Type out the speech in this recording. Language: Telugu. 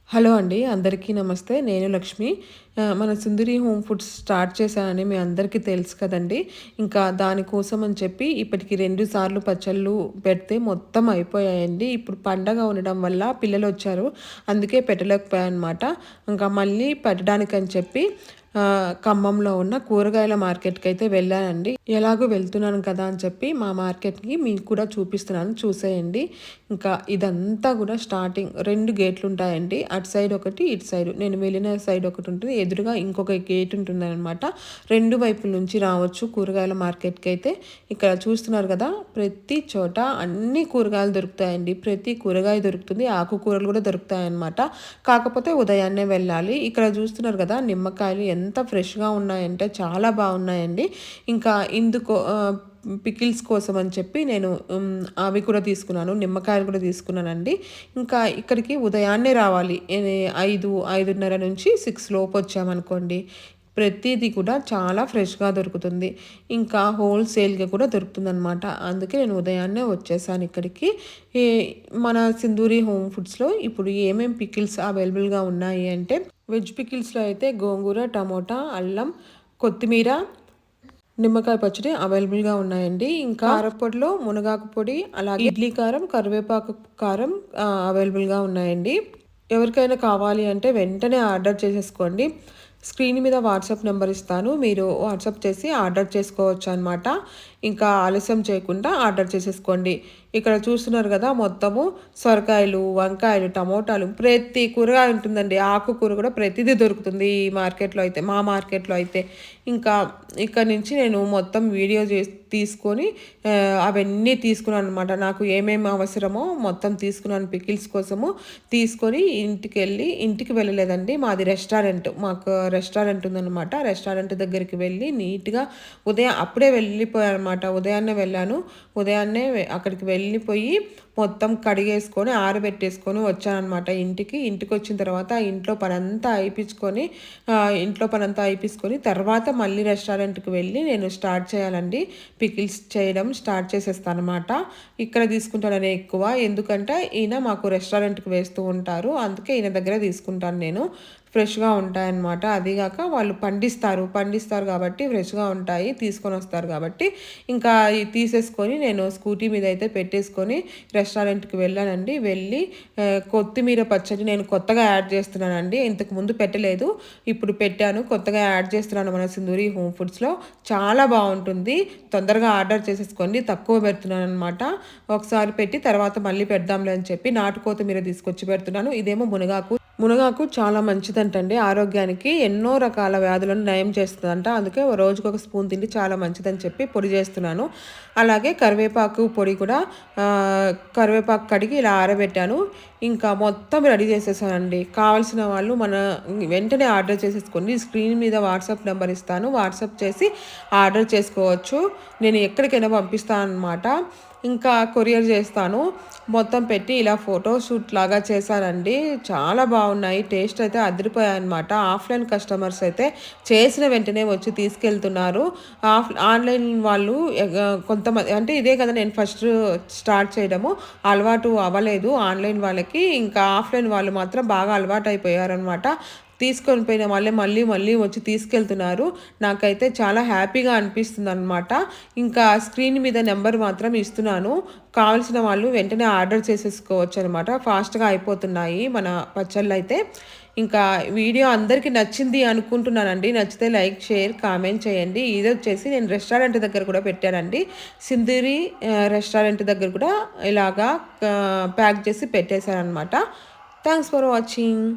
హలో అండి. అందరికీ నమస్తే. నేను లక్ష్మి. మన సింధురి హోమ్ ఫుడ్స్ స్టార్ట్ చేశానని మీ అందరికీ తెలుసు కదండీ! ఇంకా దానికోసం అని చెప్పి ఇప్పటికి 2 సార్లు పచ్చళ్ళు పెడితే మొత్తం అయిపోయాయండి. ఇప్పుడు పండగ ఉండడం వల్ల పిల్లలొచ్చారు. అందుకే పెట్టలేకపోయానన్నమాట. ఇంకా మళ్ళీ పెట్టడానికని చెప్పి ఖమ్మంలో ఉన్న కూరగాయల మార్కెట్‌కైతే వెళ్ళానండి. ఎలాగో వెళ్తున్నాను కదా అని చెప్పి మా మార్కెట్‌కి మీకు కూడా చూపిస్తున్నాను చూసేయండి. ఇంకా ఇదంతా కూడా స్టార్టింగ్ 2 గేట్లుంటాయండి. అటు సైడ్ ఒకటి, ఇటు సైడ్. నేను వెళ్ళిన సైడ్ ఒకటి ఉంటుంది. ఎదురుగా ఇంకొక గేట్ ఉంటుందనమాట. 2 వైపుల నుంచి రావచ్చు కూరగాయల మార్కెట్‌కైతే. ఇక్కడ చూస్తున్నారు కదా! ప్రతి చోట అన్ని కూరగాయలు దొరుకుతాయండి. ప్రతి కూరగాయ దొరుకుతుంది. ఆకుకూరలు కూడా దొరుకుతాయన్నమాట. కాకపోతే ఉదయాన్నే వెళ్ళాలి. ఇక్కడ చూస్తున్నారు కదా! నిమ్మకాయలు ఎంత ఫ్రెష్‌గా ఉన్నాయంటే చాలా బాగున్నాయండి. ఇంకా ఇందుకో పికిల్స్ కోసం అని చెప్పి నేను అవి కూడా తీసుకున్నాను. నిమ్మకాయలు కూడా తీసుకున్నానండి. ఇంకా ఇక్కడికి ఉదయాన్నే రావాలి. 5:30 నుంచి 6 లోపు వచ్చామనుకోండి. ప్రతీది కూడా చాలా ఫ్రెష్‌గా దొరుకుతుంది. ఇంకా హోల్‌సేల్‌గా కూడా దొరుకుతుందనమాట. అందుకే నేను ఉదయాన్నే వచ్చేసాను ఇక్కడికి. ఈ మన సింధూరి హోమ్ ఫుడ్స్‌లో ఇప్పుడు ఏమేం పికిల్స్ అవైలబుల్‌గా ఉన్నాయి అంటే వెజ్ పికిల్స్‌లో అయితే గోంగూర, టమోటా, అల్లం, కొత్తిమీర, నిమ్మకాయ పచ్చడి అవైలబుల్‌గా ఉన్నాయండి. ఇంకా కారప్పొడిలో మునగాకు పొడి, అలాగే ఇడ్లీ కారం, కరివేపాకు కారం అవైలబుల్‌గా ఉన్నాయండి. ఎవరికైనా కావాలి అంటే వెంటనే ఆర్డర్ చేసేసుకోండి. స్క్రీన్ మీద వాట్సాప్ నెంబర్ ఇస్తాను. మీరు వాట్సాప్ చేసి ఆర్డర్ చేసుకోవచ్చు అనమాట. ఇంకా ఆలస్యం చేయకుండా ఆర్డర్ చేసేసుకోండి. ఇక్కడ చూస్తున్నారు కదా! మొత్తము సొరకాయలు, వంకాయలు, టమోటాలు ప్రతి కూరగాయ ఉంటుందండి. ఆకుకూర కూడా ప్రతిదీ దొరుకుతుంది ఈ మార్కెట్‌లో అయితే, మా మార్కెట్‌లో అయితే. ఇంకా ఇక్కడ నుంచి నేను మొత్తం వీడియో తీసుకొని అవన్నీ తీసుకున్నాననమాట. నాకు ఏమేమి అవసరమో మొత్తం తీసుకున్నాను పికిల్స్ కోసము. తీసుకొని ఇంటికి వెళ్ళలేదండి. మాది రెస్టారెంట్. మాకు రెస్టారెంట్ ఉందనమాట. రెస్టారెంట్ దగ్గరికి వెళ్ళి నీట్‌గా అప్పుడే వెళ్ళిపోయాననమాట. ఉదయాన్నే వెళ్ళాను. ఉదయాన్నే అక్కడికి వెళ్ళిపోయి మొత్తం కడిగేసుకొని, ఆరబెట్టేసుకొని వచ్చాననమాట ఇంటికి. ఇంటికొచ్చిన తర్వాత ఇంట్లో పనంతా అయిపించుకొని తర్వాత మళ్ళీ రెస్టారెంట్‌కి వెళ్ళి నేను స్టార్ట్ చేయాలండి. పికిల్స్ చేయడం స్టార్ట్ చేసేస్తాననమాట. ఇక్కడ తీసుకుంటానని ఎక్కువ. ఎందుకంటే ఈయన మాకు రెస్టారెంట్‌కి వేస్తూ ఉంటారు. అందుకే ఈయన దగ్గర తీసుకుంటాను నేను. ఫ్రెష్‌గా ఉంటాయన్నమాట. అదీగాక వాళ్ళు పండిస్తారు కాబట్టి ఫ్రెష్‌గా ఉంటాయి. తీసుకొనొస్తారు కాబట్టి ఇంకా తీసేసుకొని నేను స్కూటీ మీద అయితే పెట్టేసుకొని రెస్టారెంట్‌కి వెళ్ళానండి. వెళ్ళి కొత్తిమీర పచ్చడి నేను కొత్తగా యాడ్ చేస్తున్నానండి. ఇంతకుముందు పెట్టలేదు. ఇప్పుడు పెట్టాను. కొత్తగా యాడ్ చేస్తున్నాను మన సింధూరి హోమ్ ఫుడ్స్‌లో. చాలా బావుంటుంది. తొందరగా ఆర్డర్ చేసేసుకోండి. తక్కువ పెడుతున్నాననమాట. ఒకసారి పెట్టి తర్వాత మళ్ళీ పెడదాంలే అని చెప్పి నాటు కొత్తిమీర తీసుకొచ్చి పెడుతున్నాను. ఇదేమో మునగాకు చాలా మంచిదంటండి ఆరోగ్యానికి. ఎన్నో రకాల వ్యాధులను నయం చేస్తుందంట. అందుకే రోజుకొక స్పూన్ తింటే చాలా మంచిదని చెప్పి పొడి చేస్తున్నాను. అలాగే కరివేపాకు పొడి కూడా కరివేపాకు కడిగి ఇలా ఆరబెట్టాను. ఇంకా మొత్తం రెడీ చేసేసానండి. కావాల్సిన వాళ్ళు వెంటనే ఆర్డర్ చేసేసుకోండి. స్క్రీన్ మీద వాట్సాప్ నెంబర్ ఇస్తాను. వాట్సాప్ చేసి ఆర్డర్ చేసుకోవచ్చు. నేను ఎక్కడికైనా పంపిస్తాను అనమాట. ఇంకా కొరియర్ చేస్తాను. మొత్తం పెట్టి ఇలా ఫోటో షూట్ లాగా చేశానండి. చాలా బాగున్నాయి. టేస్ట్ అయితే అదిరిపోయాయన్నమాట. ఆఫ్లైన్ కస్టమర్స్ అయితే చేసిన వెంటనే వచ్చి తీసుకెళ్తున్నారు. ఆన్లైన్ వాళ్ళు కొంతమంది అంటే ఇదే కదా నేను ఫస్ట్ స్టార్ట్ చేయడము. అలవాటు అవ్వలేదు ఆన్లైన్ వాళ్ళకి. ఇంకా ఆఫ్లైన్ వాళ్ళు మాత్రం బాగా అలవాటు అయిపోయారనమాట. తీసుకొని పోయిన వాళ్ళే మళ్ళీ మళ్ళీ వచ్చి తీసుకెళ్తున్నారు. నాకైతే చాలా హ్యాపీగా అనిపిస్తుంది అనమాట. ఇంకా స్క్రీన్ మీద నెంబర్ మాత్రం ఇస్తున్నాను. కావాల్సిన వాళ్ళు వెంటనే ఆర్డర్ చేసేసుకోవచ్చు అనమాట. ఫాస్ట్గా అయిపోతున్నాయి మన పచ్చళ్ళైతే. ఇంకా వీడియో అందరికీ నచ్చింది అనుకుంటున్నానండి. నచ్చితే లైక్, షేర్, కామెంట్ చేయండి. ఇది వచ్చేసి నేను రెస్టారెంట్ దగ్గర కూడా పెట్టానండి. సింధూరి రెస్టారెంట్ దగ్గర కూడా ఇలాగా ప్యాక్ చేసి పెట్టేశాను అనమాట. Thanks for watching.